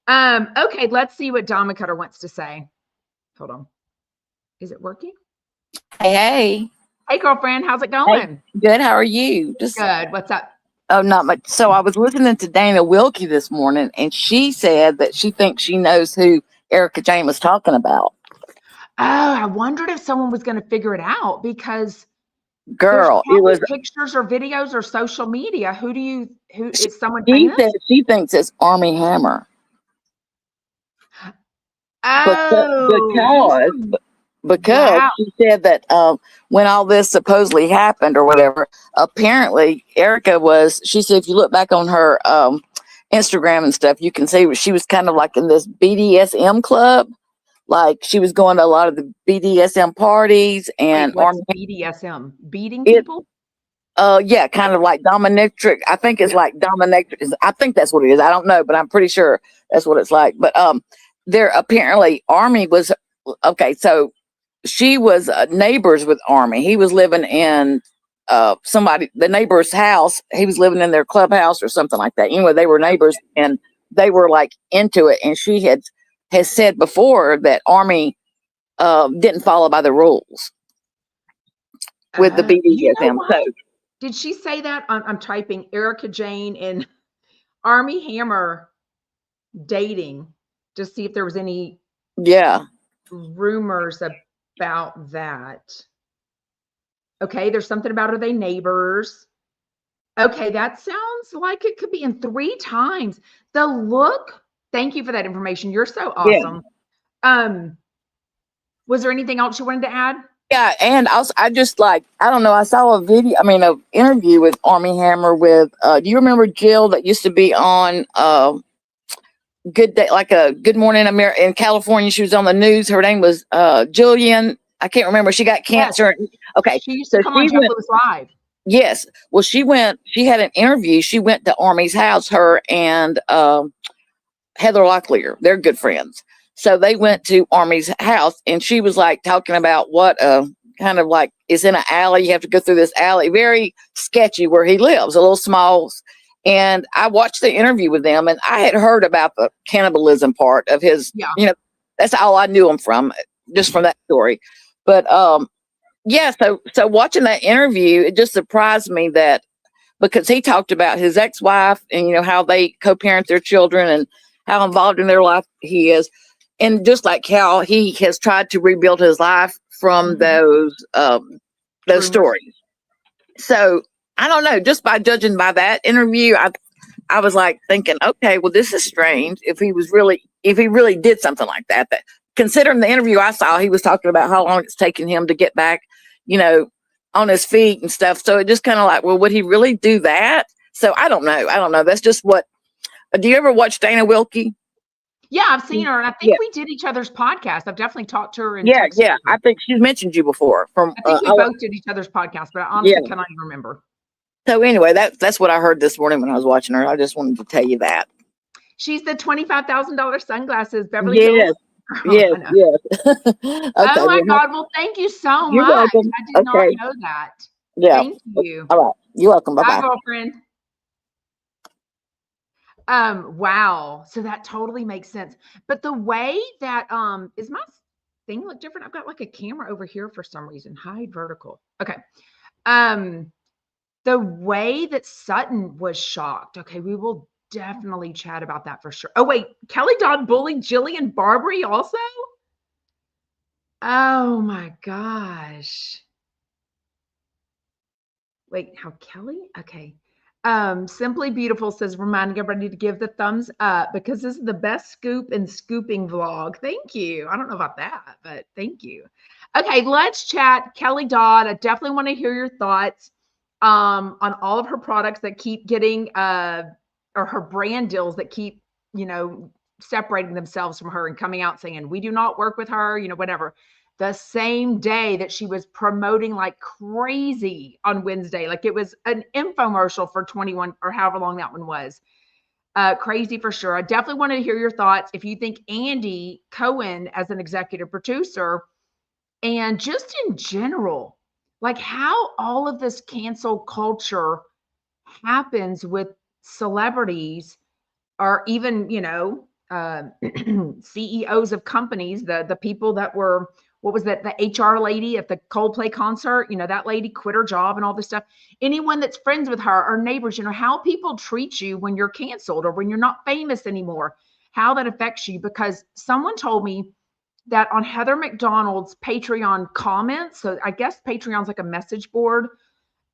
Okay, let's see what Dama Cutter wants to say. Hold on. Is it working? Hey, hey. Hey, girlfriend, how's it Hey, going? good. How are you? Just Good. What's up? not much. So I was listening to Dana Wilkie this morning, and she said that she thinks she knows who Erica Jane was talking about. Oh, I wondered if someone was going to figure it out because there's Girl, it probably was. pictures or videos or social media. Who She, is someone she famous? said she thinks it's Army Hammer because Oh, he's because from, because wow. she said that when all this supposedly happened or whatever, apparently Erica was. She said if you look back on her Instagram and stuff, you can see she was kind of like in this BDSM club. Like she was going to a lot of the BDSM parties Wait, and what's Army. BDSM? Beating It people? yeah, kind of like dominatrix. I think it's Yeah. like dominatrix. I think that's what it is. I don't know, but I'm pretty sure that's what it's like. But there apparently Army was okay. So she was neighbors with Army. He was living in the neighbor's house. He was living in their clubhouse or something like that. Anyway, they were neighbors and they were like into it. And she has said before that Army didn't follow by the rules with the You know BDSM. So what? Did she say that? I'm typing Erica Jane and Army Hammer dating to see if there was any yeah, rumors about that. Okay, there's something about are they neighbors? Okay, that sounds like it could be in 3 times. The look, thank you for that information. You're so yeah. awesome. Um, was there anything else you wanted to add? Yeah, and also I just like I don't know. I saw a video. I mean, an interview with Army Hammer with. Do you remember Jill that used to be on Good Day, like a Good Morning America in California? She was on the news. Her name was Jillian. I can't remember. She got Yes. cancer. Okay, She used to so come on she Jeff went. Lewis Live. Yes, well, she went. She had an interview. She went to Army's house. Her and Heather Locklear. They're good friends. So they went to Army's house and she was like talking about what kind of like is in an alley. You have to go through this alley, very sketchy where he lives, a little small. And I watched the interview with them and I had heard about the cannibalism part of his, Yeah. that's all I knew him from, just from that story. But yeah, so watching that interview, it just surprised me that because he talked about his ex-wife and how they co-parent their children and how involved in their life he is, and just like how he has tried to rebuild his life from Mhm. those Rumors. stories. So I don't know, just by judging by that interview, I was like thinking, okay, well, this is strange. If he really did something like that, considering the interview I saw, he was talking about how long it's taken him to get back, you know, on his feet and stuff. So it just kind of like, well, would he really do that? So I don't know. I don't know. That's just what. Do you ever watch Dana Wilkie? Yeah, I've seen her, and I think Yeah, we did each other's podcast. I've definitely talked to her and yeah, texted yeah. her. I think she's mentioned you before. From I think we both did each other's podcast, but I yeah. honestly cannot even remember. So anyway, that's what I heard this morning when I was watching her. I just wanted to tell you that. She's the $25,000 sunglasses, Beverly Hills. Yes, Girl, yes, I know. yes. Oh Okay, my well, God. Well, thank you so you're much. welcome. I did not Okay, know that. yeah. Thank you. All right, you're welcome. Bye Bye, bye. girlfriend. Wow. So that totally makes sense. But the way that is my thing look different? I've got like a camera over here for some reason. Hide vertical. Okay. Um, the way that Sutton was shocked. Okay, we will definitely chat about that for sure. Oh, wait, Kelly Dodd bullied Jillian Barbary also? Oh my gosh. Wait, how Kelly? Okay. Simply Beautiful says, reminding everybody to give the thumbs up because this is the best scoop and scooping vlog. Thank you. I don't know about that, but thank you. Okay, let's chat. Kelly Dodd, I definitely want to hear your thoughts on all of her products that keep getting or her brand deals that keep, separating themselves from her and coming out saying, we do not work with her, whatever, the same day that she was promoting like crazy on Wednesday. Like it was an infomercial for 21 or however long that one was. Crazy for sure. I definitely wanted to hear your thoughts. If you think Andy Cohen as an executive producer and just in general, like how all of this cancel culture happens with celebrities or even, CEOs of companies, the people that were, what was that, the HR lady at the Coldplay concert, that lady quit her job and all this stuff. Anyone that's friends with her or neighbors, how people treat you when you're canceled or when you're not famous anymore, how that affects you. Because someone told me that on Heather McDonald's Patreon comments, so I guess Patreon's like a message board,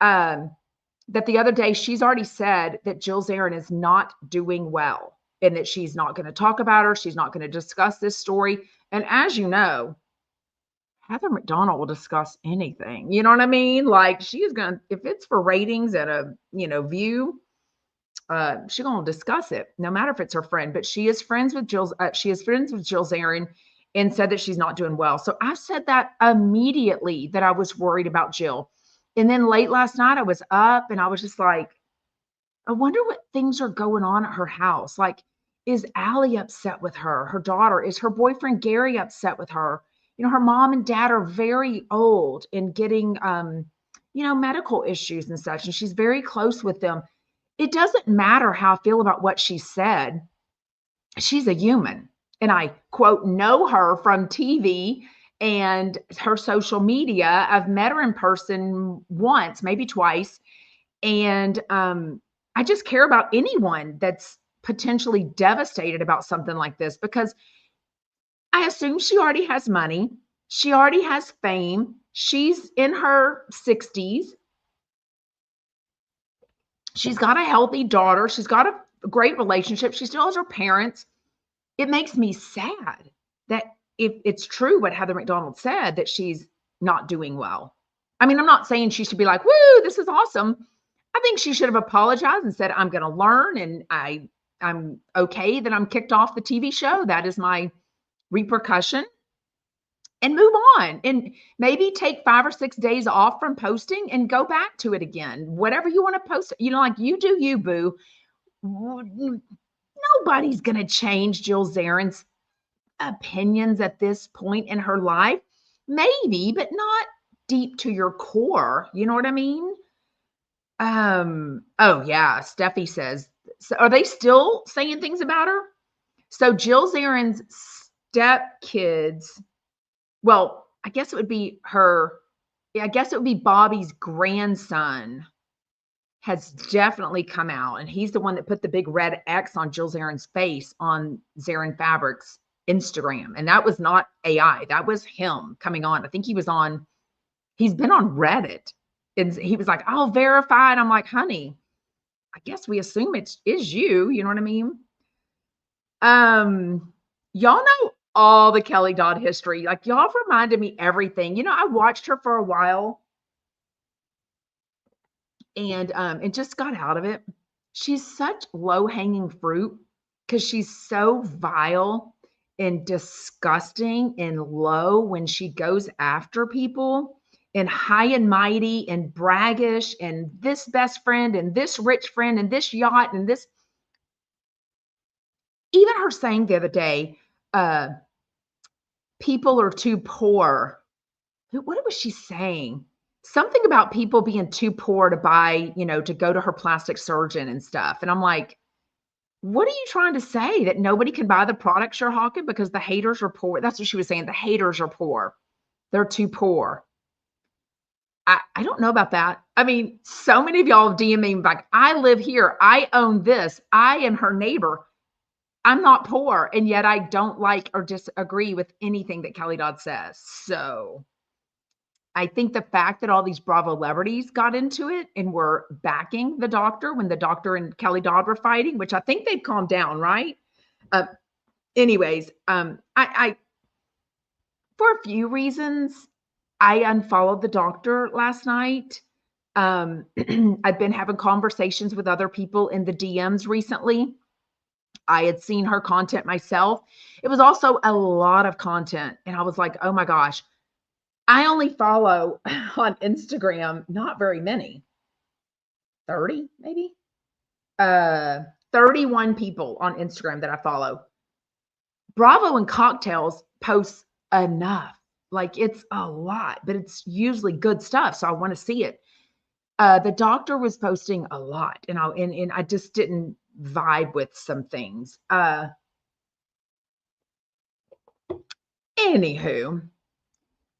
that the other day she's already said that Jill Zarin is not doing well and that she's not going to talk about her. She's not going to discuss this story. And as you know, Heather McDonald will discuss anything. You know what I mean? Like she is going to, if it's for ratings and a, view, she's going to discuss it no matter if it's her friend, but she is friends with Jill Zarin and said that she's not doing well. So I said that immediately that I was worried about Jill. And then late last night I was up and I was just like, I wonder what things are going on at her house. Like, is Allie upset with her, her daughter? Is her boyfriend Gary upset with her? Her mom and dad are very old and getting, medical issues and such. And she's very close with them. It doesn't matter how I feel about what she said. She's a human. And I, quote, know her from TV and her social media. I've met her in person once, maybe twice. And I just care about anyone that's potentially devastated about something like this, because I assume she already has money. She already has fame. She's in her 60s. She's got a healthy daughter. She's got a great relationship. She still has her parents. It makes me sad that if it's true what Heather McDonald said, that she's not doing well. I mean, I'm not saying she should be like, woo, this is awesome. I think she should have apologized and said, I'm going to learn, and I'm okay that I'm kicked off the TV show. That is my repercussion, and move on, and maybe take 5 or 6 days off from posting and go back to it again. Whatever you want to post, like you do you, boo. Nobody's going to change Jill Zarin's opinions at this point in her life. Maybe, but not deep to your core. You know what I mean? Oh yeah, Steffi says, so are they still saying things about her? So Jill Zarin's stepkids, well, I guess it would be Bobby's grandson has definitely come out, and he's the one that put the big red X on Jill Zarin's face on Zarin Fabrics Instagram. And that was not AI. That was him coming on. I think he's been on Reddit. And he was like, I'll verify. And I'm like, honey, I guess we assume it is you. You know what I mean? Y'all know all the Kelly Dodd history. Like, y'all have reminded me everything. I watched her for a while and just got out of it. She's such low-hanging fruit because she's so vile and disgusting and low when she goes after people, and high and mighty and braggish, and this best friend and this rich friend and this yacht and this. Even her saying the other day, people are too poor. What was she saying? Something about people being too poor to buy, to go to her plastic surgeon and stuff. And I'm like, what are you trying to say? That nobody can buy the products you're hawking because the haters are poor? That's what she was saying. The haters are poor. They're too poor. I don't know about that. I mean, so many of y'all DM me like, I live here. I own this. I am her neighbor. I'm not poor. And yet I don't like or disagree with anything that Kelly Dodd says. So I think the fact that all these Bravo celebrities got into it and were backing the doctor when the doctor and Kelly Dodd were fighting, which I think they've calmed down, right? Anyways, I for a few reasons, I unfollowed the doctor last night. I've been having conversations with other people in the DMs recently. I had seen her content myself. It was also a lot of content. And I was like, oh my gosh, I only follow on Instagram, not very many, 30 maybe, 31 people on Instagram that I follow. Bravo and Cocktails posts enough. Like, it's a lot, but it's usually good stuff. So I want to see it. The doctor was posting a lot, and I just didn't vibe with some things. Anywho,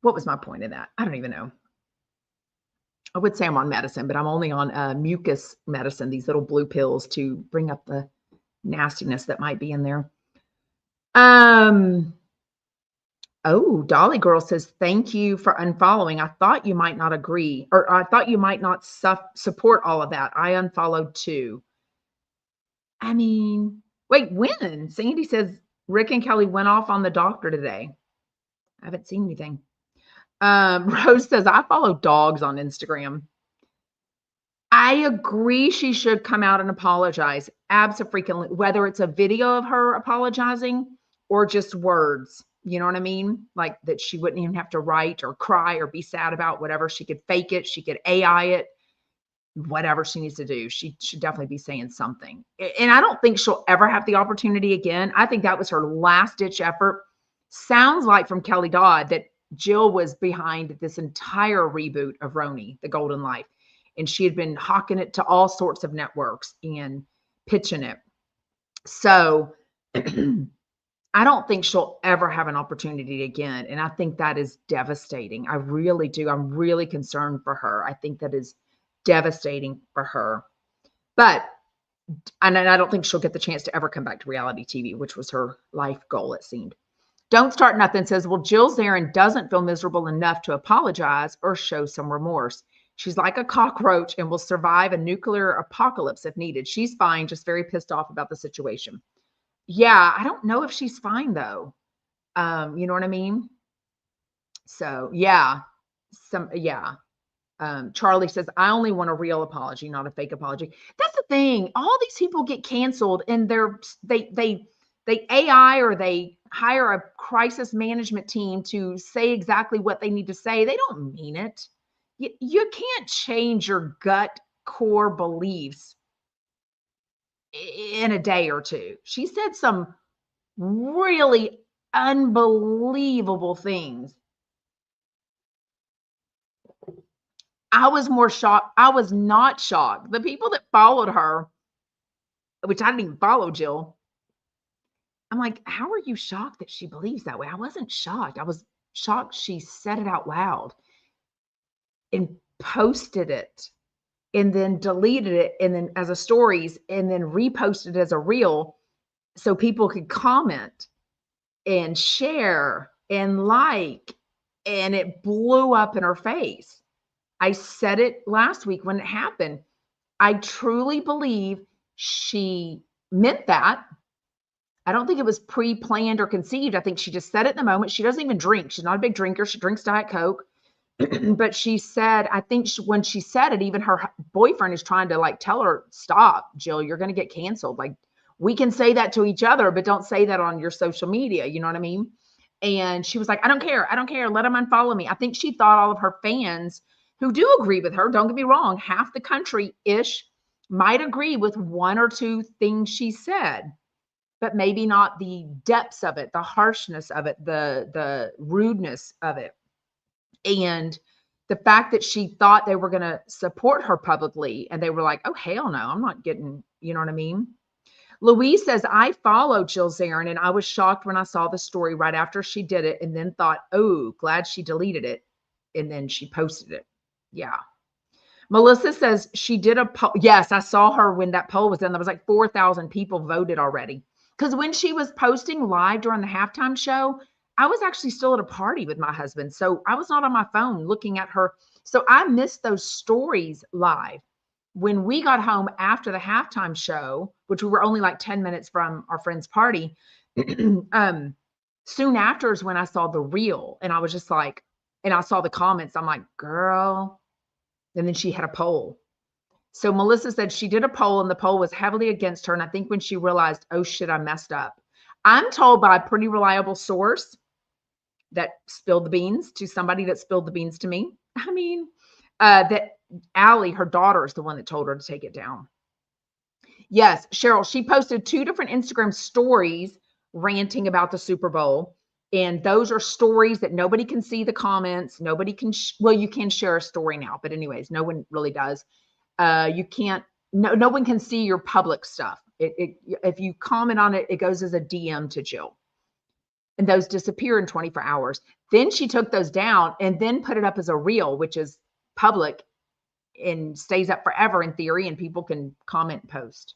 what was my point in that? I don't even know. I would say I'm on medicine, but I'm only on mucus medicine, these little blue pills to bring up the nastiness that might be in there. Oh, Dolly Girl says, thank you for unfollowing. I thought you might not agree, or I thought you might not support all of that. I unfollowed too. I mean, wait, when? Sandy says Rick and Kelly went off on the doctor today. I haven't seen anything. Rose says, I follow dogs on Instagram. I agree she should come out and apologize. Abso-freaking, whether it's a video of her apologizing or just words. You know what I mean? Like that she wouldn't even have to write or cry or be sad about whatever. She could fake it. She could AI it. Whatever she needs to do. She should definitely be saying something. And I don't think she'll ever have the opportunity again. I think that was her last ditch effort. Sounds like from Kelly Dodd that Jill was behind this entire reboot of Roni, The Golden Life. And she had been hawking it to all sorts of networks and pitching it. So I don't think she'll ever have an opportunity again. And I think that is devastating. I really do. I'm really concerned for her. I think that is devastating for her. But I don't think she'll get the chance to ever come back to reality TV, which was her life goal, it seemed. Don't Start Nothing says, well, Jill Zarin doesn't feel miserable enough to apologize or show some remorse. She's like a cockroach and will survive a nuclear apocalypse if needed. She's fine, just very pissed off about the situation. Yeah, I don't know if she's fine though. You know what I mean? So yeah, Charlie says, I only want a real apology, not a fake apology. That's the thing. All these people get canceled and they AI or they hire a crisis management team to say exactly what they need to say. They don't mean it. You can't change your gut core beliefs in a day or two. She said some really unbelievable things. I was more shocked. I was not shocked. The people that followed her, which I didn't even follow Jill, I'm like, how are you shocked that she believes that way? I wasn't shocked. I was shocked she said it out loud and posted it and then deleted it and then as a stories and then reposted it as a reel so people could comment and share and like, and it blew up in her face. I said it last week when it happened. I truly believe she meant that. I don't think it was pre-planned or conceived. I think she just said it in the moment. She doesn't even drink. She's not a big drinker. She drinks Diet Coke. But she said, I think when she said it, even her boyfriend is trying to like tell her, stop, Jill, you're going to get canceled. Like we can say that to each other, but don't say that on your social media. You know what I mean? And she was like, I don't care. I don't care. Let them unfollow me. I think she thought all of her fans who do agree with her, don't get me wrong, half the country-ish might agree with one or two things she said, but maybe not the depths of it, the harshness of it, the rudeness of it. And the fact that she thought they were going to support her publicly and they were like, oh, hell no, I'm not getting, you know what I mean? Louise says, I followed Jill Zarin and I was shocked when I saw the story right after she did it and then thought, oh, glad she deleted it. And then she posted it. Yeah. Melissa says she did a poll. Yes, I saw her when that poll was done. There was like 4,000 people voted already. Because when she was posting live during the halftime show, I was actually still at a party with my husband. So I was not on my phone looking at her. So I missed those stories live. When we got home after the halftime show, which we were only like 10 minutes from our friend's party, soon after is when I saw the reel. And I was just like, and I saw the comments. I'm like, girl. And then she had a poll. So Melissa said she did a poll and the poll was heavily against her. And I think when she realized, oh shit, I messed up. I'm told by a pretty reliable source that spilled the beans to somebody that spilled the beans to me. I mean, that Allie, her daughter, is the one that told her to take it down. Yes, Cheryl, she posted 2 different Instagram stories ranting about the Super Bowl. And those are stories that nobody can see the comments. Nobody can, well, you can share a story now, but anyways, no one really does. You can't, no one can see your public stuff. If you comment on it, it goes as a DM to Jill. and those disappear in 24 hours. Then she took those down and then put it up as a reel, which is public and stays up forever in theory, and people can comment and post.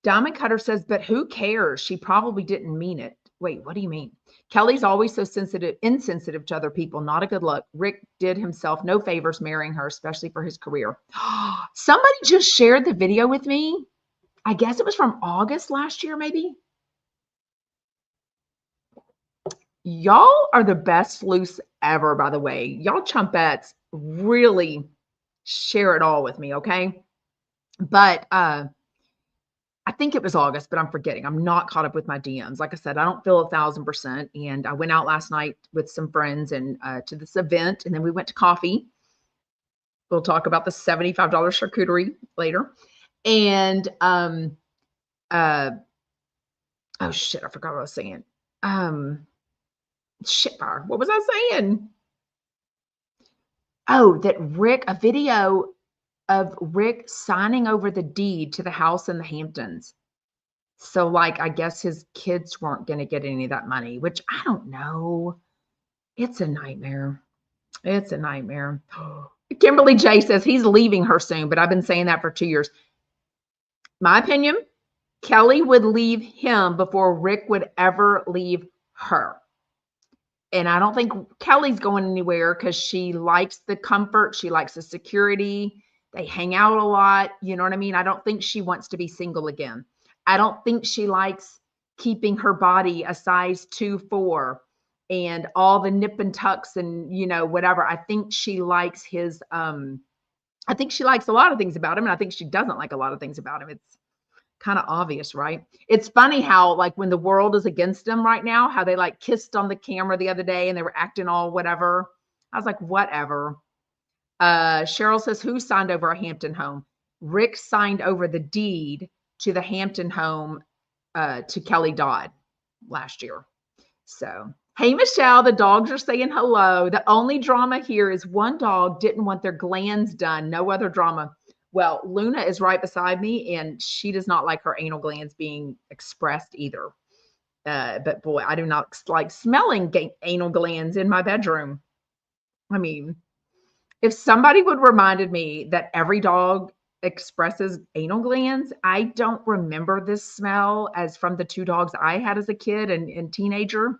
Diamond Cutter says, but who cares? She probably didn't mean it. Wait, what do you mean? Kelly's always so insensitive to other people. Not a good look. Rick did himself no favors marrying her, especially for his career. Somebody just shared the video with me. I guess it was from August last year, maybe. Y'all are the best sleuths ever, by the way. Y'all chumpettes really share it all with me, okay? But I think it was August, but I'm forgetting. I'm not caught up with my DMs. Like I said, I don't feel 1,000%. And I went out last night with some friends and to this event, and then we went to coffee. We'll talk about the $75 charcuterie later. And oh shit, I forgot what I was saying. Shit fire. What was I saying? Oh, that Rick, a video of Rick signing over the deed to the house in the Hamptons. So, like, I guess his kids weren't going to get any of that money, which I don't know. It's a nightmare. It's a nightmare. Kimberly J says he's leaving her soon, but I've been saying that for 2 years. My opinion, Kelly would leave him before Rick would ever leave her. And I don't think Kelly's going anywhere because she likes the comfort. She likes the security. They hang out a lot. You know what I mean? I don't think she wants to be single again. I don't think she likes keeping her body a size 2-4 and all the nip and tucks and, you know, whatever. I think she likes his, I think she likes a lot of things about him. And I think she doesn't like a lot of things about him. It's kind of obvious, right? It's funny how, like, when the world is against them right now, how they like kissed on the camera the other day and they were acting all whatever. I was like, whatever. Cheryl says, who signed over a Hampton home? Rick signed over the deed to the Hampton home to Kelly Dodd last year. So, hey, Michelle, the dogs are saying hello. The only drama here is one dog didn't want their glands done. No other drama. Well, Luna is right beside me, and she does not like her anal glands being expressed either. But boy, I do not like smelling anal glands in my bedroom. I mean, if somebody would reminded me that every dog expresses anal glands, I don't remember this smell as from the 2 dogs I had as a kid and teenager.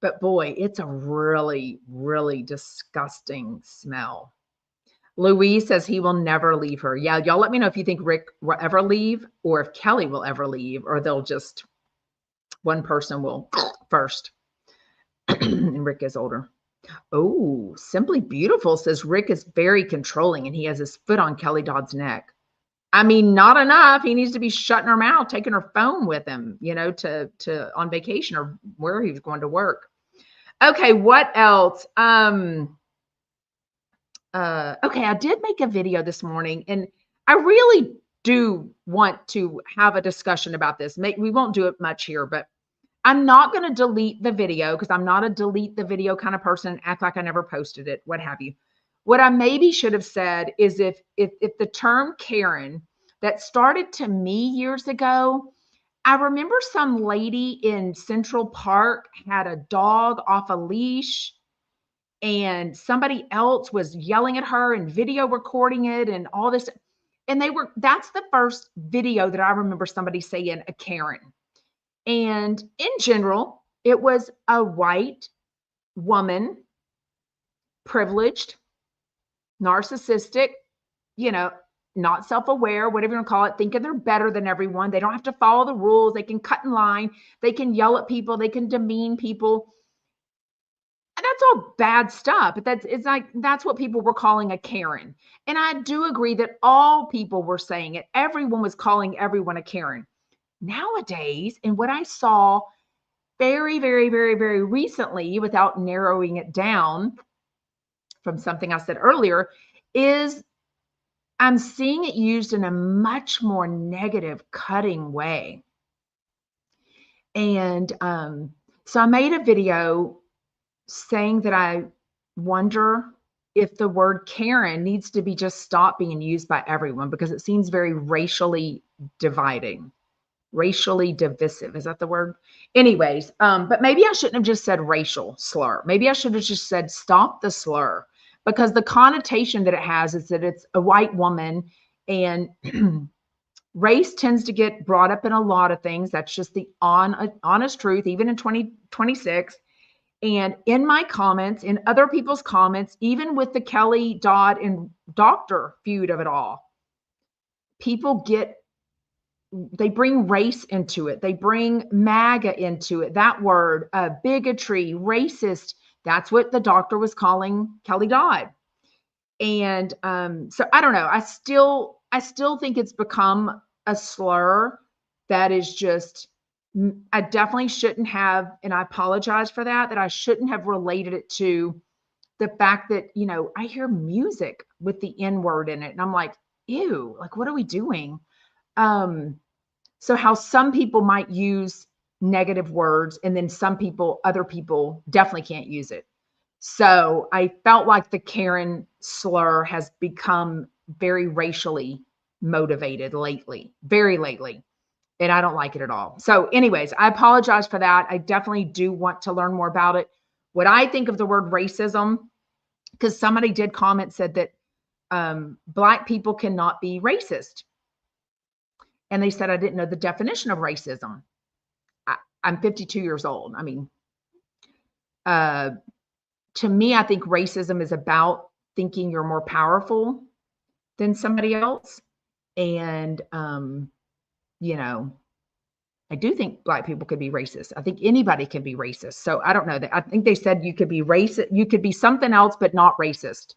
But boy, it's a really, really disgusting smell. Louise says he will never leave her. Yeah, y'all let me know if you think Rick will ever leave or if Kelly will ever leave, or they'll just, one person will first. And Rick is older. Oh, Simply Beautiful says Rick is very controlling and he has his foot on Kelly Dodd's neck. I mean, not enough. He needs to be shutting her mouth, taking her phone with him, you know, to on vacation or where he was going to work. Okay, what else? Okay, I did make a video this morning, and I really do want to have a discussion about this. We won't do it much here, but I'm not going to delete the video because I'm not a delete the video kind of person, act like I never posted it, what have you. What I maybe should have said is if the term Karen that started to me years ago, I remember some lady in Central Park had a dog off a leash and somebody else was yelling at her and video recording it and all this. And that's the first video that I remember somebody saying a Karen. And in general, it was a white woman, privileged, narcissistic, you know, not self-aware, whatever you want to call it, thinking they're better than everyone. They don't have to follow the rules. They can cut in line. They can yell at people. They can demean people. That's all bad stuff, but that's what people were calling a Karen. And I do agree that all people were saying it. Everyone was calling everyone a Karen. Nowadays, and what I saw very, very, very, very recently, without narrowing it down from something I said earlier, is I'm seeing it used in a much more negative, cutting way. And so I made a video saying that I wonder if the word Karen needs to be just stopped being used by everyone because it seems very racially dividing. Racially divisive. Is that the word? Anyways, but maybe I shouldn't have just said racial slur. Maybe I should have just said stop the slur, because the connotation that it has is that it's a white woman, and race tends to get brought up in a lot of things. That's just the honest truth, even in 2026. And in my comments, in other people's comments, even with the Kelly Dodd and Doctor feud of it all, people they bring race into it. They bring MAGA into it. That word, bigotry, racist. That's what the doctor was calling Kelly Dodd. And so I don't know. I still think it's become a slur that is just, I definitely shouldn't have, and I apologize for that I shouldn't have related it to the fact that, I hear music with the N word in it. And I'm like, ew, like, what are we doing? So how some people might use negative words, and then other people definitely can't use it. So I felt like the Karen slur has become very racially motivated lately, very lately. And I don't like it at all. So anyways, I apologize for that. I definitely do want to learn more about it. What I think of the word racism, because somebody did comment, said that Black people cannot be racist. And they said I didn't know the definition of racism. I'm 52 years old. I mean, to me, I think racism is about thinking you're more powerful than somebody else. And, I do think Black people could be racist. I think anybody can be racist. So I don't know that. I think they said you could be racist. You could be something else, but not racist.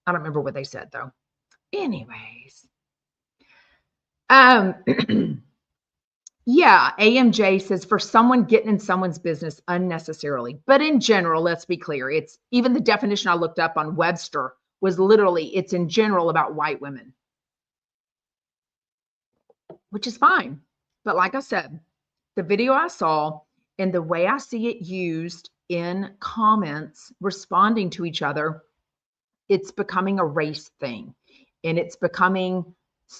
I don't remember what they said though. Anyways. Yeah, AMJ says for someone getting in someone's business unnecessarily. But in general, let's be clear. It's even the definition I looked up on Webster was literally, it's in general about white women, which is fine. But like I said, the video I saw and the way I see it used in comments responding to each other, it's becoming a race thing. And it's becoming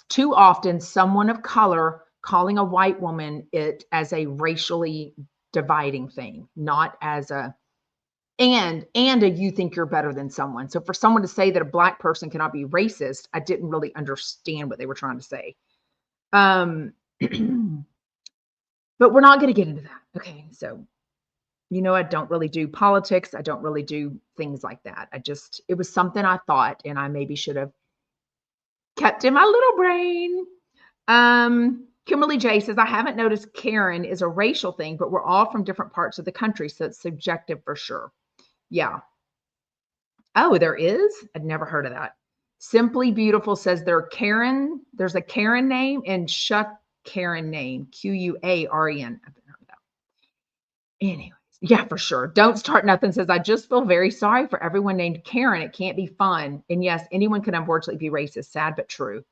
too often someone of color calling a white woman it as a racially dividing thing, not as a you think you're better than someone. So for someone to say that a Black person cannot be racist, I didn't really understand what they were trying to say. But we're not going to get into that. Okay. So, I don't really do politics. I don't really do things like that. It was something I thought, and I maybe should have kept in my little brain. Kimberly J says, I haven't noticed Karen is a racial thing, but we're all from different parts of the country. So it's subjective for sure. Yeah. Oh, there is? I'd never heard of that. Simply Beautiful says there's a Karen name and Shuck Karen name, Quraren. I've never heard of that. Anyways, yeah, for sure. Don't Start Nothing says, I just feel very sorry for everyone named Karen. It can't be fun. And yes, anyone can unfortunately be racist. Sad but true.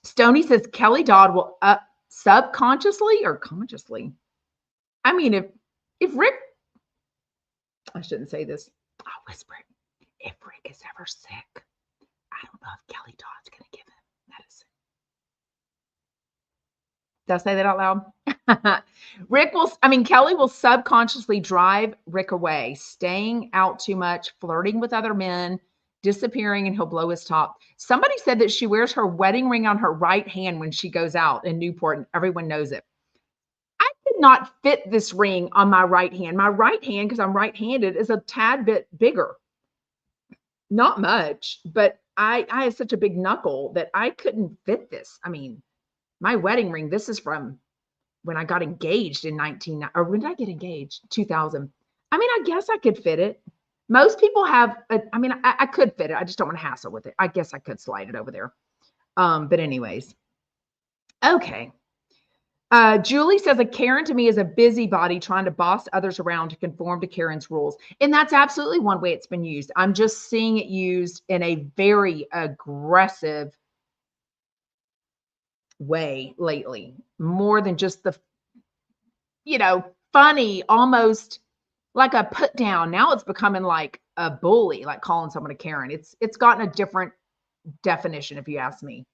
Stony says Kelly Dodd will subconsciously or consciously. I mean, if Rick, I shouldn't say this. I'll whisper it. If Rick is ever sick, I don't know if Kelly Dodd's going to give him medicine. Did I say that out loud? Kelly will subconsciously drive Rick away, staying out too much, flirting with other men, disappearing, and he'll blow his top. Somebody said that she wears her wedding ring on her right hand when she goes out in Newport, and everyone knows it. I could not fit this ring on my right hand. My right hand, because I'm right-handed, is a tad bit bigger. Not much, but I have such a big knuckle that I couldn't fit this. I mean, my wedding ring, this is from when I got engaged in when did I get engaged? 2000. I guess I could fit it. Most people have, I could fit it. I just don't want to hassle with it. I guess I could slide it over there. But anyways. Okay. Julie says a Karen to me is a busybody trying to boss others around to conform to Karen's rules. And that's absolutely one way it's been used. I'm just seeing it used in a very aggressive way lately, more than just the, funny, almost like a put down. Now it's becoming like a bully, like calling someone a Karen. It's gotten a different definition, if you ask me.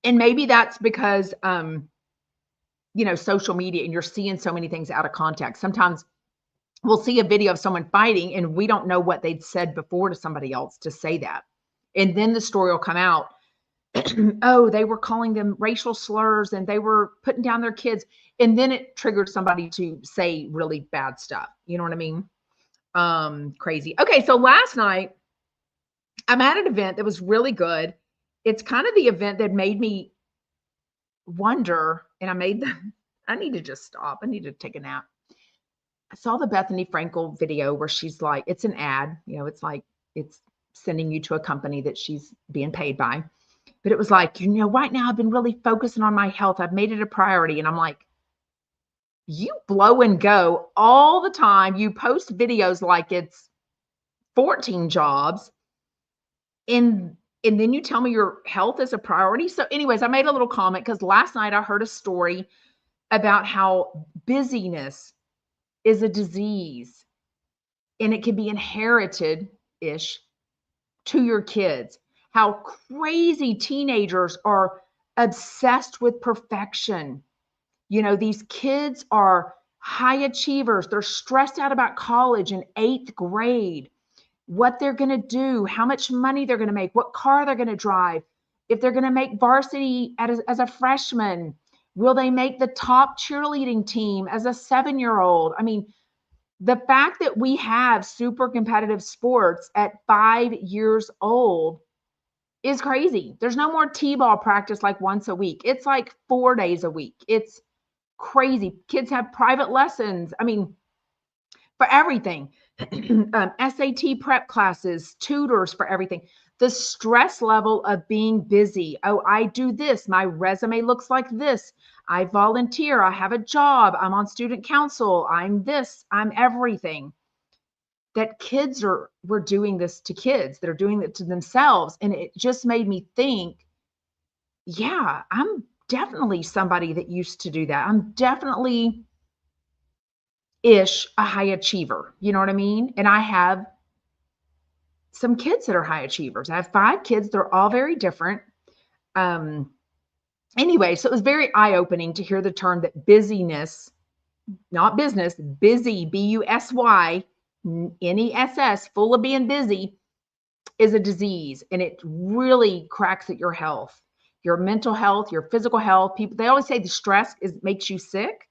And maybe that's because, social media and you're seeing so many things out of context. Sometimes we'll see a video of someone fighting and we don't know what they'd said before to somebody else to say that. And then the story will come out. Oh, they were calling them racial slurs and they were putting down their kids. And then it triggered somebody to say really bad stuff. You know what I mean? Crazy. Okay. So last night I'm at an event that was really good. It's kind of the event that made me wonder, and I need to just stop. I need to take a nap. I saw the Bethany Frankel video where she's like, it's an ad, it's like it's sending you to a company that she's being paid by. But it was like, right now I've been really focusing on my health. I've made it a priority. And I'm like, you blow and go all the time. You post videos like it's 14 jobs. And then you tell me your health is a priority. So anyways, I made a little comment because last night I heard a story about how busyness is a disease and it can be inherited-ish to your kids. How crazy teenagers are obsessed with perfection. These kids are high achievers. They're stressed out about college in 8th grade, what they're going to do, how much money they're going to make, what car they're going to drive, if they're going to make varsity as a freshman, will they make the top cheerleading team as a 7-year-old? I mean, the fact that we have super competitive sports at 5 years old is crazy. There's no more t-ball practice like once a week. It's like 4 days a week. It's crazy. Kids have private lessons. I mean, for everything. SAT prep classes, tutors for everything. The stress level of being busy. Oh, I do this. My resume looks like this. I volunteer. I have a job. I'm on student council. I'm this. I'm everything. That we're doing this to kids. They're doing it to themselves. And it just made me think, yeah, I'm definitely somebody that used to do that. I'm definitely a high achiever. You know what I mean? And I have some kids that are high achievers. I have 5 kids. They're all very different. Anyway, so it was very eye-opening to hear the term that busyness, not business, busy, B-U-S-Y, N-E-S-S, full of being busy, is a disease. And it really cracks at your health, your mental health, your physical health. People, they always say the stress makes you sick.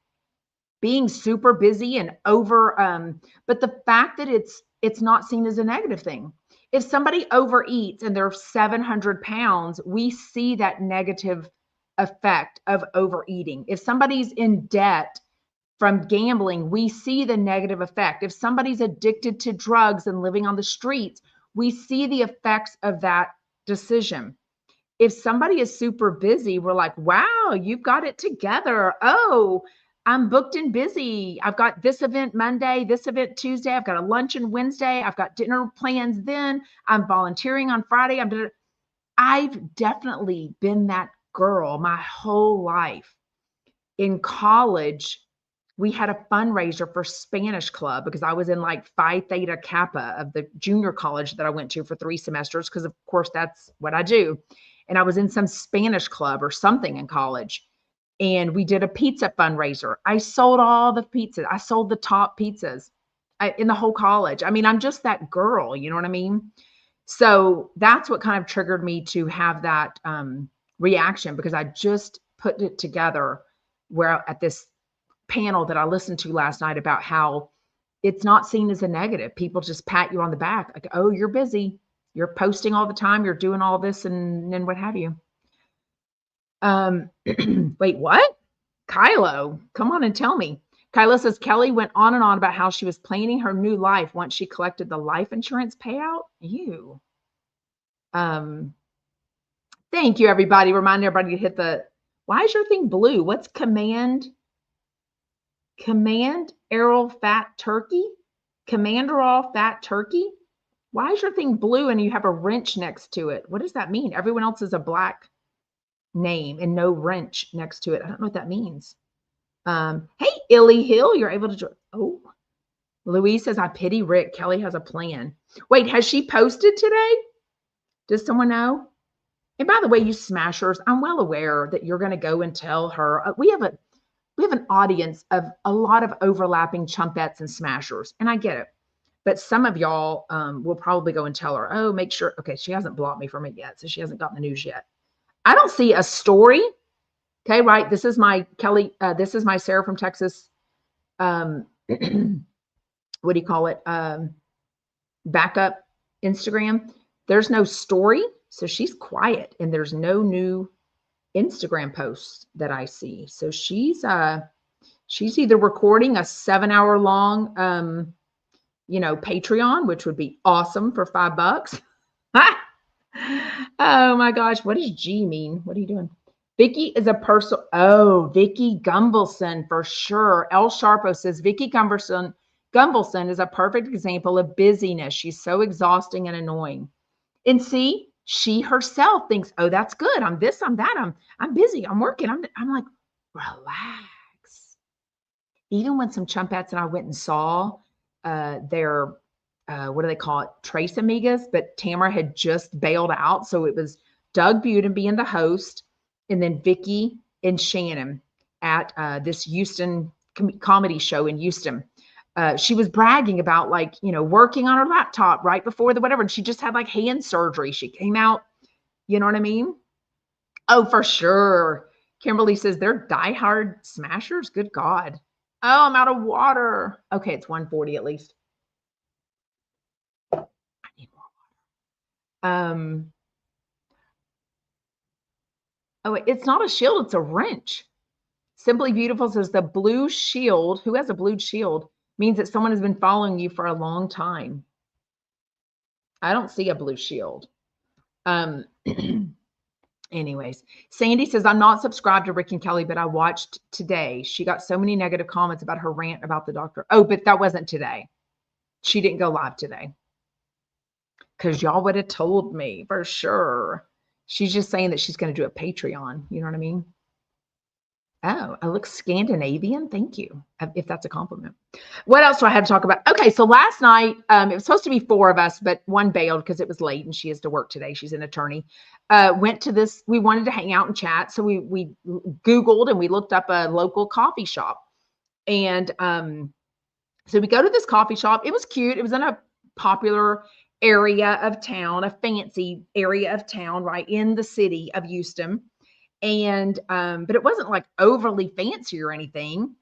Being super busy and over, but the fact that it's not seen as a negative thing. If somebody overeats and they're 700 pounds, we see that negative effect of overeating. If somebody's in debt from gambling, we see the negative effect. If somebody's addicted to drugs and living on the streets, we see the effects of that decision. If somebody is super busy, we're like, wow, you've got it together. Oh, I'm booked and busy. I've got this event Monday, this event Tuesday. I've got a luncheon Wednesday. I've got dinner plans then. I'm volunteering on Friday. I've definitely been that girl my whole life. In college, we had a fundraiser for Spanish club because I was in like Phi Theta Kappa of the junior college that I went to for 3 semesters because, of course, that's what I do. And I was in some Spanish club or something in college. And we did a pizza fundraiser. I sold all the pizzas. I sold the top pizzas in the whole college. I mean, I'm just that girl, you know what I mean? So that's what kind of triggered me to have that reaction, because I just put it together where at this panel that I listened to last night about how it's not seen as a negative. People just pat you on the back like, oh, you're busy. You're posting all the time. You're doing all this and then what have you. Wait, what? Kylo, come on and tell me. Kyla says Kelly went on and on about how she was planning her new life once she collected the life insurance payout. Ew. Thank you, everybody. Remind everybody to hit the, why is your thing blue? What's Command Errol Fat Turkey? Commander All Fat Turkey? Why is your thing blue and you have a wrench next to it? What does that mean? Everyone else is a black name and no wrench next to it. I don't know what that means. Hey, Illy Hill, you're able to join. Oh, Louise says, I pity Rick. Kelly has a plan. Wait, has she posted today? Does someone know? And by the way, you smashers, I'm well aware that you're going to go and tell her. We have an audience of a lot of overlapping chumpettes and smashers, and I get it. But some of y'all will probably go and tell her, oh, make sure. Okay, she hasn't blocked me from it yet, so she hasn't gotten the news yet. I don't see a story. Okay, right. This is my Kelly. This is my Sarah from Texas. Um, what do you call it? Backup Instagram. There's no story, so she's quiet, and there's no new Instagram posts that I see. So she's either recording a 7-hour long Patreon, which would be awesome for $5. Oh my gosh, what does G mean? What are you doing? Vicky is a person. Oh, Vicky Gumbelson for sure. El Sharpo says Vicky Gumbelson is a perfect example of busyness. She's so exhausting and annoying. And see, she herself thinks, oh, that's good. I'm this, I'm that. I'm busy. I'm working. I'm like, relax. Even when some chumpettes and I went and saw their what do they call it? Trace Amigas, but Tamara had just bailed out. So it was Doug Buden being the host, and then Vicky and Shannon at this Houston comedy show in Houston. She was bragging about working on her laptop right before the whatever. And she just had like hand surgery. She came out, you know what I mean? Oh, for sure. Kimberly says they're diehard smashers. Good God. Oh, I'm out of water. Okay, it's 1:40 at least. I need more water. Oh, it's not a shield, it's a wrench. Simply Beautiful says the blue shield. Who has a blue shield? Means that someone has been following you for a long time. I don't see a blue shield. Anyways, Sandy says, I'm not subscribed to Rick and Kelly, but I watched today. She got so many negative comments about her rant about the doctor. Oh, but that wasn't today. She didn't go live today. Because y'all would have told me for sure. She's just saying that she's going to do a Patreon. You know what I mean? Oh, I look Scandinavian. Thank you. If that's a compliment. What else do I have to talk about? Okay, so last night, it was supposed to be 4 of us, but one bailed because it was late and she has to work today. She's an attorney. Went to this, we wanted to hang out and chat. So we Googled and we looked up a local coffee shop. And so we go to this coffee shop. It was cute. It was in a popular area of town, a fancy area of town, right in the city of Houston. And but it wasn't like overly fancy or anything.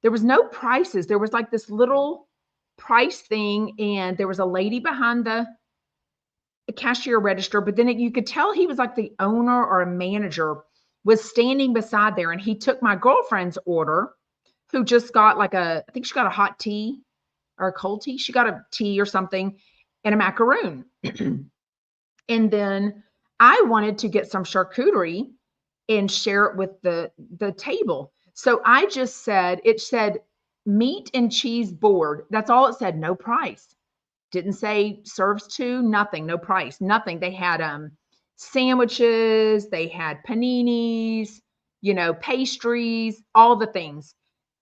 There was no prices. There was like this little price thing, and there was a lady behind the cashier register, but then you could tell he was like the owner or a manager was standing beside there, and he took my girlfriend's order, who just got I think she got a hot tea or a cold tea. She got a tea or something and a macaroon. And then I wanted to get some charcuterie and share it with the table. So I just said, it said meat and cheese board. That's all it said, no price. Didn't say serves to, nothing, no price, nothing. They had sandwiches, they had paninis, pastries, all the things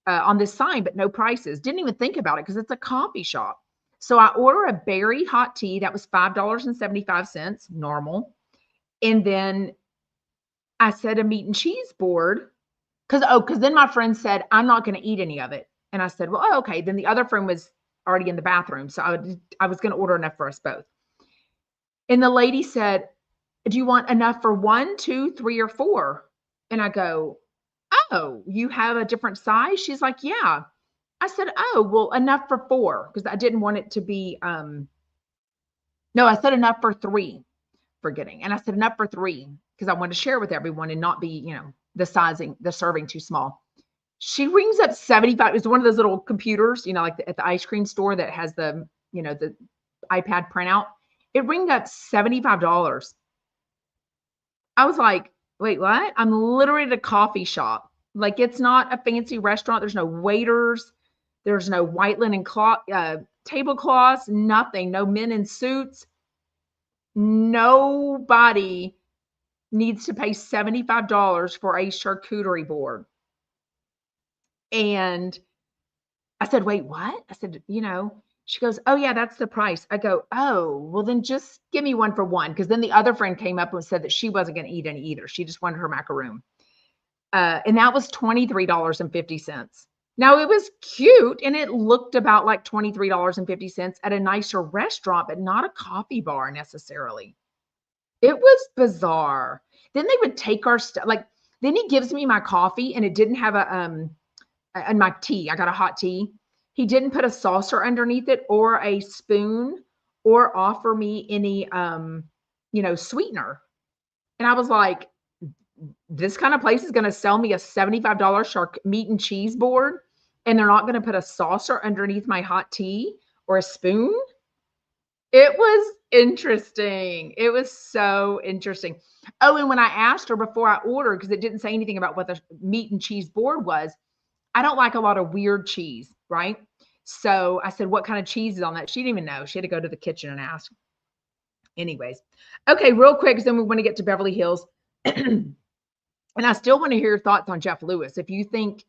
on this sign, but no prices. Didn't even think about it because it's a coffee shop. So I order a berry hot tea. That was $5.75, normal. And then I said a meat and cheese board because then my friend said, I'm not going to eat any of it. And I said, well, okay. Then the other friend was already in the bathroom. So I was going to order enough for us both. And the lady said, do you want enough for 1, 2, 3, or 4? And I go, oh, you have a different size? She's like, yeah. I said, oh, well, enough for 4 because I didn't want it to be, no, I said enough for 3, forgetting. And I said enough for 3 because I wanted to share with everyone and not be, the serving too small. She rings up 75. It's one of those little computers, like at the ice cream store that has the, the iPad printout. It rings up $75. I was like, wait, what? I'm literally at a coffee shop. Like, it's not a fancy restaurant. There's no waiters. There's no white linen tablecloths, nothing. No men in suits. Nobody needs to pay $75 for a charcuterie board. And I said, wait, what? I said, She goes, "Oh, yeah, that's the price." I go, "Oh, well, then just give me one for one." Because then the other friend came up and said that she wasn't going to eat any either. She just wanted her macaroon. And that was $23.50. Now, it was cute and it looked about like $23.50 at a nicer restaurant, but not a coffee bar necessarily. It was bizarre. Then they would take our stuff. Like, then he gives me my coffee and it didn't have and my tea. I got a hot tea. He didn't put a saucer underneath it or a spoon or offer me any sweetener. And I was like, this kind of place is going to sell me a $75 shark meat and cheese board and they're not going to put a saucer underneath my hot tea or a spoon. It was interesting. It was so interesting. Oh, and when I asked her before I ordered, because it didn't say anything about what the meat and cheese board was, I don't like a lot of weird cheese, right? So I said, what kind of cheese is on that? She didn't even know. She had to go to the kitchen and ask. Anyways, okay, real quick, because then we want to get to Beverly Hills. And I still want to hear your thoughts on Jeff Lewis. If you think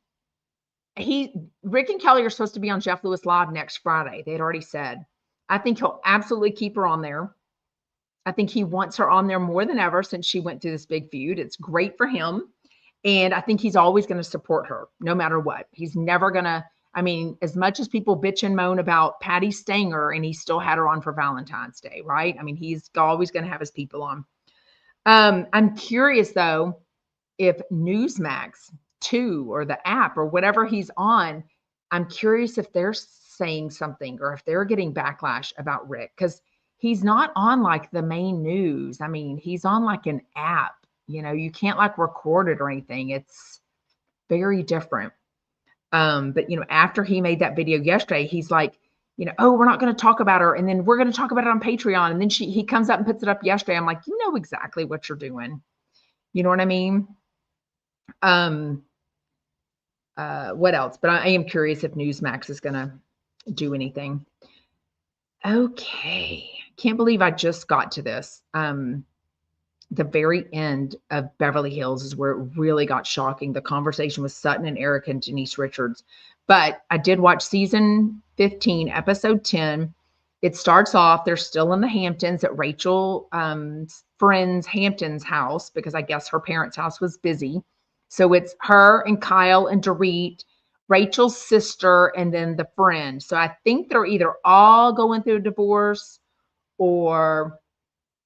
Rick and Kelly are supposed to be on Jeff Lewis Live next Friday, they had already said. I think he'll absolutely keep her on there. I think he wants her on there more than ever since she went through this big feud. It's great for him. And I think he's always going to support her no matter what. He's never going to, I mean, as much as people bitch and moan about Patty Stanger and he still had her on for Valentine's Day, right? I mean, he's always going to have his people on. I'm curious though, if Newsmax 2 or the app or whatever he's on, I'm curious if they're saying something or if they're getting backlash about Rick because he's not on like the main news. I mean, he's on like an app. You can't like record it or anything. It's very different. But after he made that video yesterday, he's like, oh, we're not going to talk about her. And then we're going to talk about it on Patreon. And then he comes up and puts it up yesterday. I'm like, you know exactly what you're doing. You know what I mean? What else? But I am curious if Newsmax is going to do anything. Okay. Can't believe I just got to this. The very end of Beverly Hills is where it really got shocking. The conversation with Sutton and Eric and Denise Richards. But I did watch season 15, episode 10. It starts off, they're still in the Hamptons at Rachel friend's Hamptons house because I guess her parents' house was busy. So it's her and Kyle and Dorit, Rachel's sister, and then the friend. So I think they're either all going through a divorce or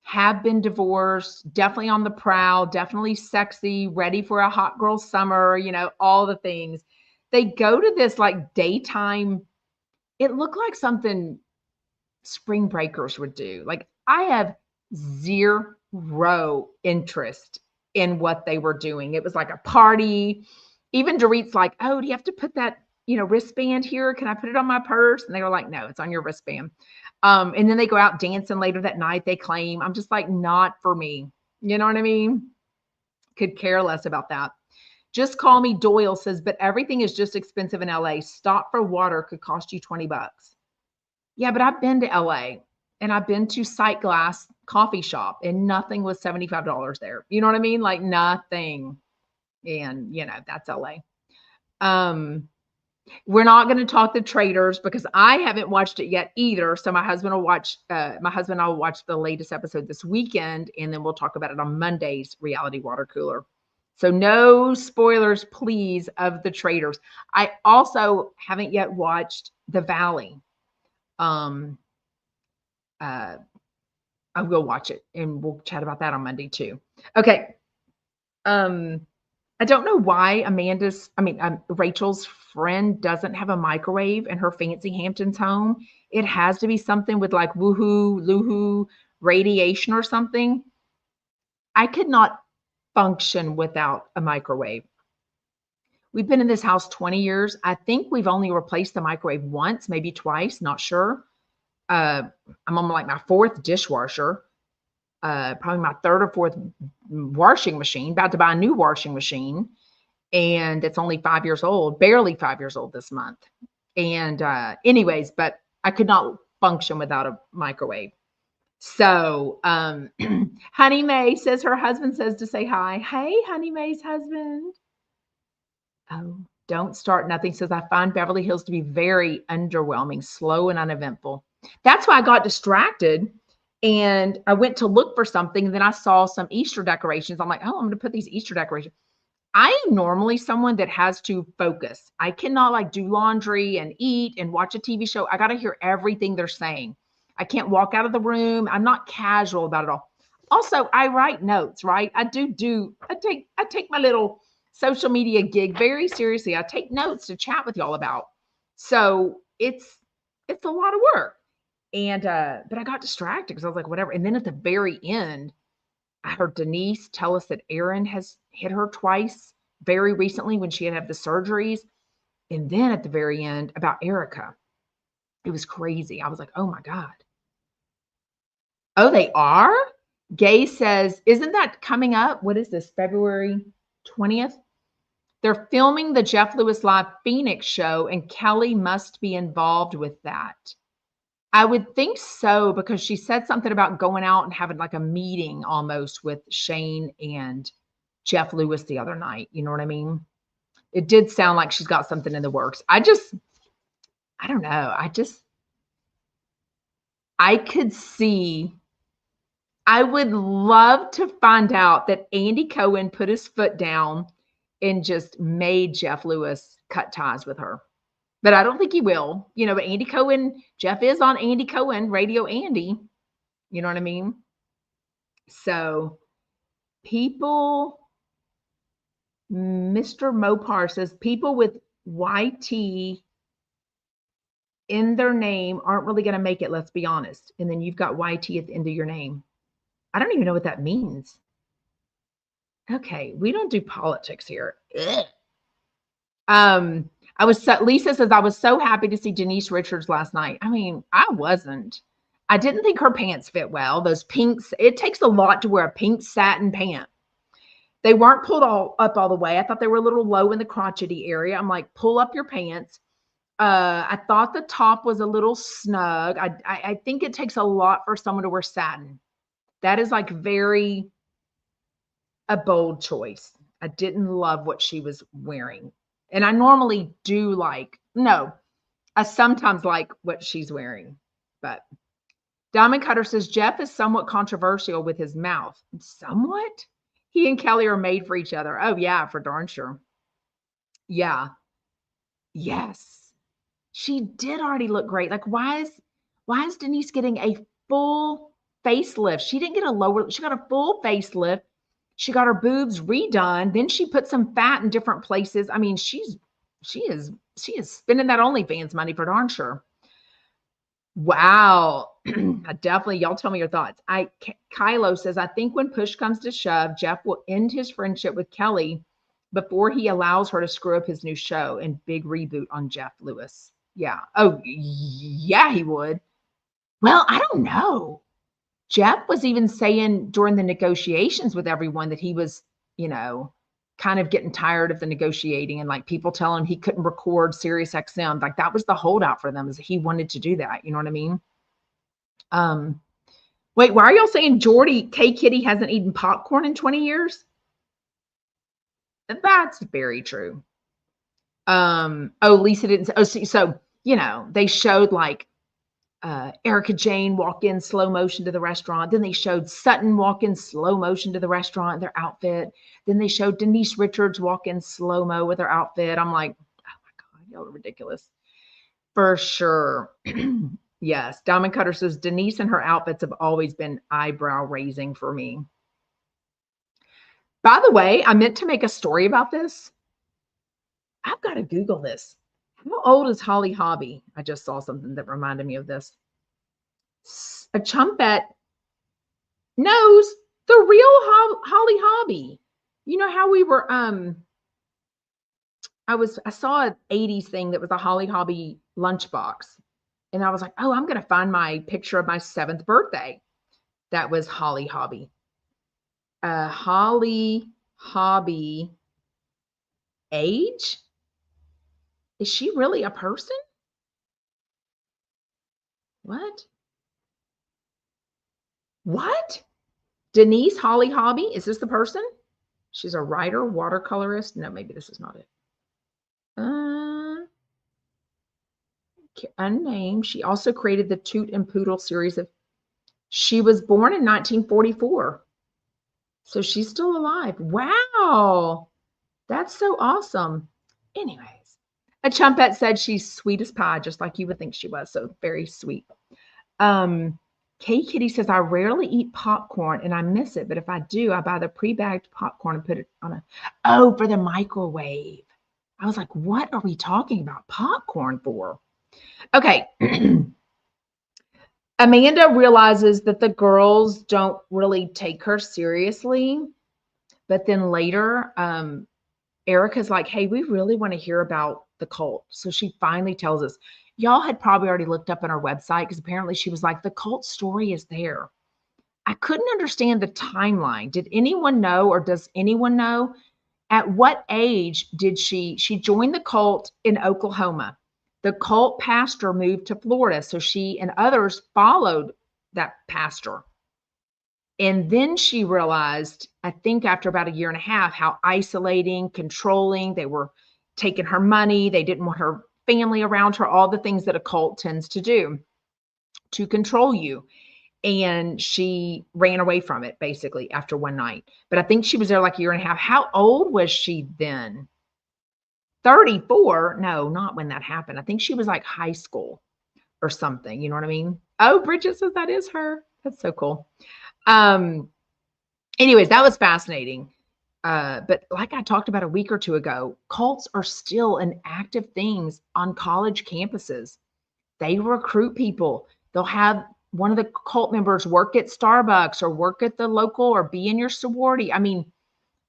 have been divorced, definitely on the prowl, definitely sexy, ready for a hot girl summer, all the things. They go to this like daytime, it looked like something spring breakers would do. Like I have zero interest in what they were doing. It was like a party. Even Dorit's like, oh, do you have to put that, wristband here? Can I put it on my purse? And they were like, no, it's on your wristband. And then they go out dancing later that night, they claim. I'm just like, not for me. You know what I mean? Could care less about that. Just Call Me Doyle says, but everything is just expensive in LA. Stop for water could cost you $20. Yeah, but I've been to LA and I've been to Sight Glass coffee shop and nothing was $75 there. You know what I mean? Like nothing. And that's LA. We're not going to talk The Traitors because I haven't watched it yet either. So my husband and I will watch the latest episode this weekend, and then we'll talk about it on Monday's Reality Water Cooler. So no spoilers, please, of The Traitors. I also haven't yet watched The Valley. I will watch it, and we'll chat about that on Monday too. Okay. I don't know why Rachel's friend doesn't have a microwave in her fancy Hamptons home. It has to be something with like woohoo, loohoo, radiation or something. I could not function without a microwave. We've been in this house 20 years. I think we've only replaced the microwave once, maybe twice, not sure. I'm on like my fourth dishwasher. Probably my third or fourth washing machine, about to buy a new washing machine. And it's only 5 years old, barely 5 years old this month. And anyways, but I could not function without a microwave. So Honey May says her husband says to say hi. Hey, Honey May's husband. Oh, Don't Start Nothing says, I find Beverly Hills to be very underwhelming, slow and uneventful. That's why I got distracted and I went to look for something. And then I saw some Easter decorations. I'm like, oh, I'm going to put these Easter decorations. I am normally someone that has to focus. I cannot like do laundry and eat and watch a TV show. I got to hear everything they're saying. I can't walk out of the room. I'm not casual about it all. Also, I write notes, right? I take my little social media gig very seriously. I take notes to chat with y'all about. So it's a lot of work. And but I got distracted because I was like, whatever. And then at the very end, I heard Denise tell us that Aaron has hit her twice very recently when she had the surgeries. And then at the very end about Erica. It was crazy. I was like, oh my God. Oh, they are? Gay says, isn't that coming up? What is this, February 20th? They're filming the Jeff Lewis Live Phoenix show, and Kelly must be involved with that. I would think so, because she said something about going out and having like a meeting almost with Shane and Jeff Lewis the other night. You know what I mean? It did sound like she's got something in the works. I don't know. I could see, I would love to find out that Andy Cohen put his foot down and just made Jeff Lewis cut ties with her. But I don't think he will. You know, but Andy Cohen, Jeff is on Andy Cohen, Radio Andy. You know what I mean? So people, Mr. Mopar says, people with YT in their name aren't really going to make it, let's be honest. And then you've got YT at the end of your name. I don't even know what that means. Okay, we don't do politics here. Ugh. Lisa says, I was so happy to see Denise Richards last night. I mean, I wasn't. I didn't think her pants fit well. Those pinks, it takes a lot to wear a pink satin pant. They weren't pulled up all the way. I thought they were a little low in the crotchety area. I'm like, pull up your pants. I thought the top was a little snug. I think it takes a lot for someone to wear satin. That is like a bold choice. I didn't love what she was wearing. And I normally do I sometimes like what she's wearing. But Diamond Cutter says, Jeff is somewhat controversial with his mouth. Somewhat? He and Kelly are made for each other. Oh, yeah, for darn sure. Yeah. Yes. She did already look great. Like, why is Denise getting a full facelift? She didn't get she got a full facelift. She got her boobs redone. Then she put some fat in different places. I mean, she is spending that OnlyFans money for darn sure. Wow. Y'all tell me your thoughts. Kylo says, I think when push comes to shove, Jeff will end his friendship with Kelly before he allows her to screw up his new show and big reboot on Jeff Lewis. Yeah. Oh, yeah, he would. Well, I don't know. Jeff was even saying during the negotiations with everyone that he was, kind of getting tired of the negotiating and like people telling him he couldn't record Sirius XM. Like that was the holdout for them, is he wanted to do that. You know what I mean? Wait, why are y'all saying K Kitty hasn't eaten popcorn in 20 years? That's very true. Lisa didn't. So, they showed like Erica Jane walk in slow motion to the restaurant. Then they showed Sutton walk in slow motion to the restaurant, their outfit. Then they showed Denise Richards walk in slow mo with her outfit. I'm like, oh my God, y'all are ridiculous. For sure. Yes. Diamond Cutter says Denise and her outfits have always been eyebrow raising for me. By the way, I meant to make a story about this. I've got to Google this. How old is Holly Hobby? I just saw something that reminded me of this. A chumpette knows the real Holly Hobby. You know how we were, I saw an 80s thing that was a Holly Hobby lunchbox. And I was like, oh, I'm going to find my picture of my 7th birthday. That was Holly Hobby. Holly Hobby age? Is she really a person? What? Denise Holly Hobby? Is this the person? She's a writer, watercolorist. No, maybe this is not it. unnamed. She also created the Toot and Poodle series of. She was born in 1944. So she's still alive. Wow. That's so awesome. Anyways, a chumpette said she's sweet as pie, just like you would think she was. So very sweet. Kay Kitty says, I rarely eat popcorn and I miss it. But if I do, I buy the pre-bagged popcorn and put it on for the microwave. I was like, what are we talking about popcorn for? Okay. Amanda realizes that the girls don't really take her seriously. But then later, Erica's like, hey, we really want to hear about the cult. So she finally tells us. Y'all had probably already looked up on our website because apparently she was like, the cult story is there. I couldn't understand the timeline. Did anyone know, or does anyone know, at what age did she joined the cult in Oklahoma? The cult pastor moved to Florida, so she and others followed that pastor. And then she realized, I think after about a year and a half, how isolating, controlling, they were taking her money. They didn't want her family around her, all the things that a cult tends to do to control you. And she ran away from it basically after one night. But I think she was there like a year and a half. How old was she then? 34? No, not when that happened. I think she was like high school or something. You know what I mean? Oh, Bridget says that is her. That's so cool. Anyways, that was fascinating. But like I talked about a week or two ago, cults are still an active things on college campuses. They recruit people. They'll have one of the cult members work at Starbucks or work at the local or be in your sorority. I mean,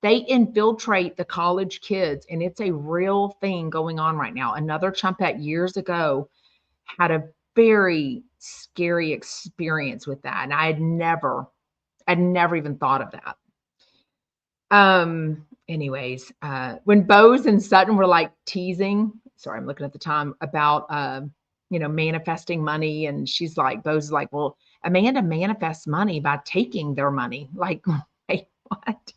they infiltrate the college kids, and it's a real thing going on right now. Another chumpette years ago had a very scary experience with that, and I'd never even thought of that. Anyways, when Bose and Sutton were like teasing, sorry, I'm looking at the time, about manifesting money, and she's like, Bose is like, well, Amanda manifests money by taking their money. Like, wait, what?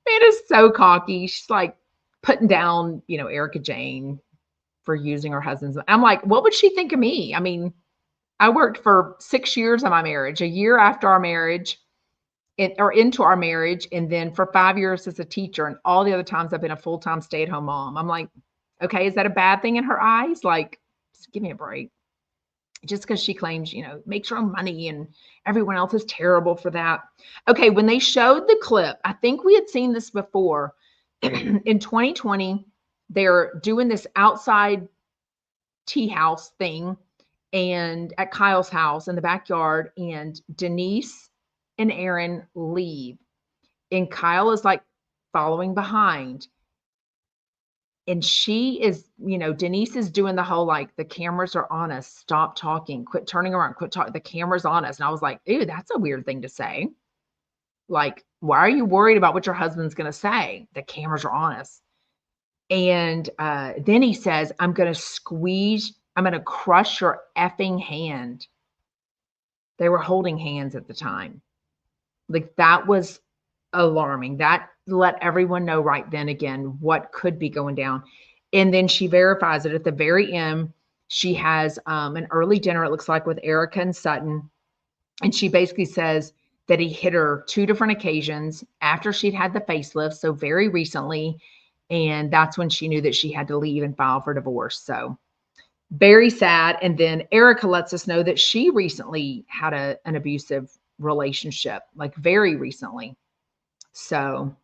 Amanda's so cocky. She's like putting down, Erica Jane for using her husband's. I'm like, what would she think of me? I mean, I worked for 6 years of my marriage, a year after our marriage, or into our marriage, and then for 5 years as a teacher, and all the other times I've been a full-time stay-at-home mom. I'm like, okay, is that a bad thing in her eyes? Like, just give me a break. Just because she claims, makes her own money and everyone else is terrible for that. Okay, when they showed the clip, I think we had seen this before. In 2020, they're doing this outside tea house thing and at Kyle's house in the backyard, and Denise and Aaron leave. And Kyle is like following behind. And she is, Denise is doing the whole, like, the cameras are on us. Stop talking. Quit turning around. Quit talking. The camera's on us. And I was like, ew, that's a weird thing to say. Like, why are you worried about what your husband's going to say? The cameras are on us. And then he says, I'm going to crush your effing hand. They were holding hands at the time. Like, that was alarming. That let everyone know right then again what could be going down. And then she verifies it at the very end. She has an early dinner, it looks like, with Erica and Sutton. And she basically says that he hit her 2 different occasions after she'd had the facelift, so very recently. And that's when she knew that she had to leave and file for divorce. So very sad. And then Erica lets us know that she recently had an abusive relationship, like very recently. So,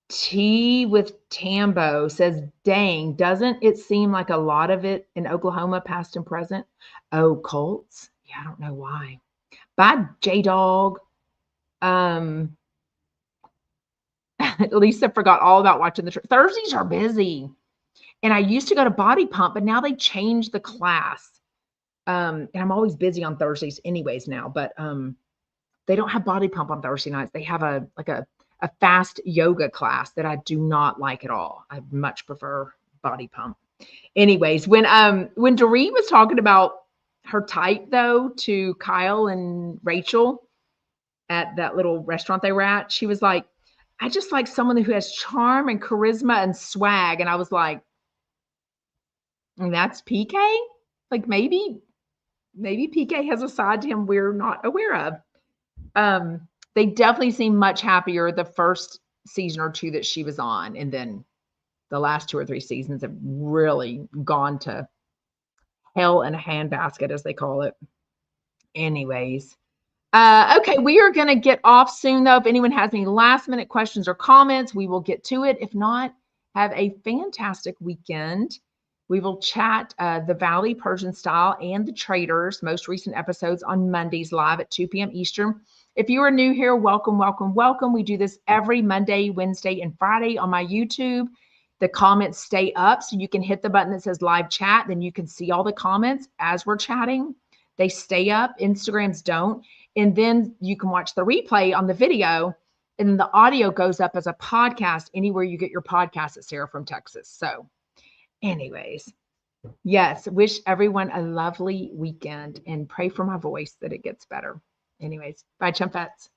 Tea with Tambo says, dang, doesn't it seem like a lot of it in Oklahoma, past and present? Oh, cults? Yeah, I don't know why. Bye, J-Dog. Lisa forgot all about watching the Thursdays are busy. And I used to go to Body Pump, but now they changed the class. And I'm always busy on Thursdays anyways now, but they don't have Body Pump on Thursday nights. They have a fast yoga class that I do not like at all. I much prefer Body Pump. Anyways, when Doreen was talking about her type though to Kyle and Rachel at that little restaurant they were at, she was like, I just like someone who has charm and charisma and swag. And I was like, and that's PK? Like maybe PK has a side to him we're not aware of. They definitely seem much happier the first season or two that she was on. And then the last 2 or 3 seasons have really gone to hell in a handbasket, as they call it. Anyways, okay, we are going to get off soon, though. If anyone has any last minute questions or comments, we will get to it. If not, have a fantastic weekend. We will chat the Valley Persian Style and the Traders, most recent episodes on Mondays live at 2 p.m. Eastern. If you are new here, welcome, welcome, welcome. We do this every Monday, Wednesday, and Friday on my YouTube. The comments stay up, so you can hit the button that says live chat. Then you can see all the comments as we're chatting. They stay up. Instagrams don't. And then you can watch the replay on the video, and then the audio goes up as a podcast anywhere you get your podcast at Sarah from Texas. So anyways, yes, wish everyone a lovely weekend and pray for my voice that it gets better. Anyways, bye, Chumpettes.